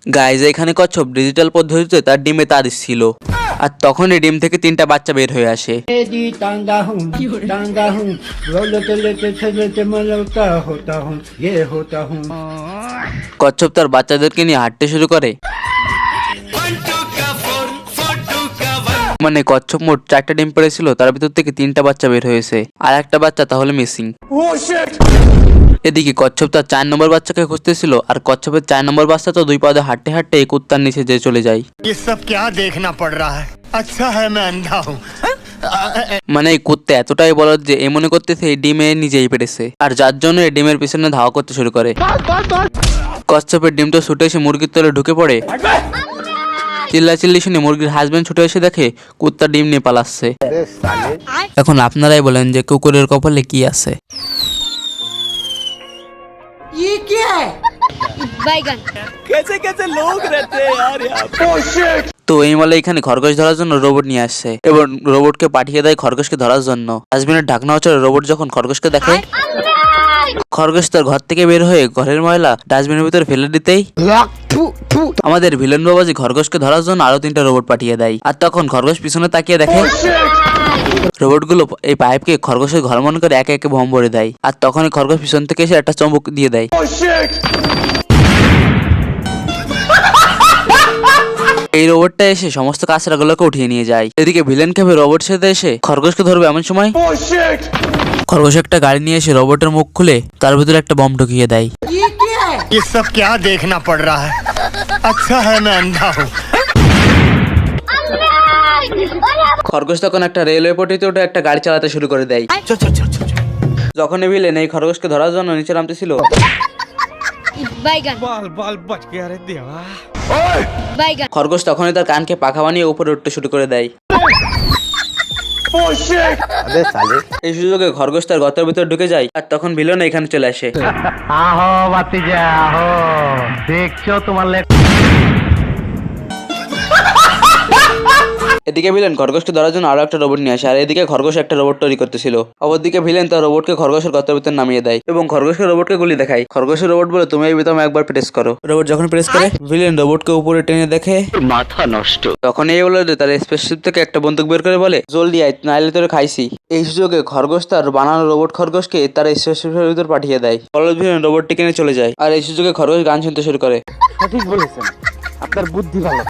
Guys এখানে কচ্ছপ digital পদ্ধতিতে তার ডিমে তার ছিল, আর তখনই ডিম থেকে 3টা বাচ্চা বের হয়ে আসে। কচ্ছপ তার বাচ্চাদেরকে নিয়ে হাঁটতে শুরু করে। মানে কচ্ছপ মোট 4টা ডিম পেড়েছিল, তার ভিতর থেকে 3টা বাচ্চা বের হয়েছে, আর একটা বাচ্চা তাহলে মিসিং। এদিকে কচ্ছপ তার 4 নম্বর বাচ্চাকে খুঁজতেছিল, আর কচ্ছপের 4 নম্বর বাচ্চা তো 2 পাদে হাঁটতে হাঁটতে এই কুত্তার নিচে যে চলে যায়। মানে এই কুত্তা এতটাই বলদ যে এ মনে করতেছে এই ডিমে নিজেই পেরেছে, আর যার জন্য এই ডিমের পিছনে ধাওয়া করতে শুরু করে। কচ্ছপের ডিমটা ছুটে এসে মুরগির তলে ঢুকে পড়ে। চিল্লাচিল্লি শুনে মুরগির হাজবেন্ড ছুটে এসে দেখে কুত্তা ডিম নিয়ে পালাচ্ছে। এখন আপনারাই বলেন যে কুকুরের কপালে কি আছে। তো এই মালে এখানে খরগোশ ধরার জন্য রোবট নিয়ে আসছে এবং রোবটকে পাঠিয়ে দেয় খরগোশকে ধরার জন্য। ডাস্টবিনের ঢাকনা হচ্ছে রোবট যখন খরগোশকে দেখে, খরগোশ তার ঘর থেকে বের হয়ে ঘরের ময়লা ডাস্টবিনের ভিতরে ফেলে দিতেই আমাদের ভিলেন বাবাজি খরগোশকে ধরার জন্য আরো 3টা রোবট পাঠিয়ে দেয়। আর তখন খরগোশ পিছনে তাকিয়ে দেখে রোবটগুলো এই পাইপকে খরগোশের ঘর মনে করে একে একে বোম ভরে দেয়। আর তখনই খরগোশ পিছন থেকে এসে একটা চুম্বক দিয়ে দেয়। এই রোবটটা এসে সমস্ত কাঁচরাগুলোকে উঠিয়ে নিয়ে যায়। এদিকে ভিলেন খেপে রোবট সাথে এসে খরগোশকে ধরবে এমন সময় খরগোশ একটা গাড়ি নিয়ে এসে রোবটের মুখ খুলে তার ভিতরে একটা বম ঢুকিয়ে দেয়। ये सब क्या देखना पड़ रहा है? अच्छा है मैं अंधा हूँ। খরগোশ তখন একটা রেলওয়ে পট্টিতে উঠে একটা গাড়ি চালাতে শুরু করে দেয়। যখন ভিলেন এই খরগোশকে ধরার জন্য নিচে নামতেছিল খরগোশ তখনই তার কানকে পাখা বানিয়ে উপরে উঠতে শুরু করে দেয়। এই সুযোগে খরগোশ তার গর্তের ভিতরে ঢুকে যায়, আর তখন ভিলেন এখানে চলে আসে। আহো বাতিজা আহো, দেখছো তোমার এদিকে ভিলেন খরগোশকে ধরার জন্য আরো একটা রোবট নিয়ে আসে, আর এদিকে খরগোশ একটা রোবট তৈরি করতেছিল। অপরদিকে ভিলেন তার রোবটকে খরগোশের গর্তের ভিতরে নামিয়ে দেয় এবং খরগোশের রোবটকে গুলি দেখায়। খরগোশের রোবট বলে, তুমি এই বোতামে একবার প্রেস করো। রোবট যখন প্রেস করে ভিলেন রোবটকে উপরে টেনে দেখে মাথা নষ্ট। তখন এই বলে তার স্পেসশিপ থেকে একটা বন্দুক বের করে বলে, জলদি আয় নাইলে তোরে খাইছি। এই সুযোগে খরগোশ তার বানানো রোবট খরগোশকে তার স্পেসশিপের ভিতর পাঠিয়ে দেয়। বলদ ভিলেন রোবটটিকে নিয়ে চলে যায়, আর এই সুযোগে খরগোশ গান শুনতে শুরু করে। সঠিক বলেছেন, আপনার বুদ্ধি ভালো।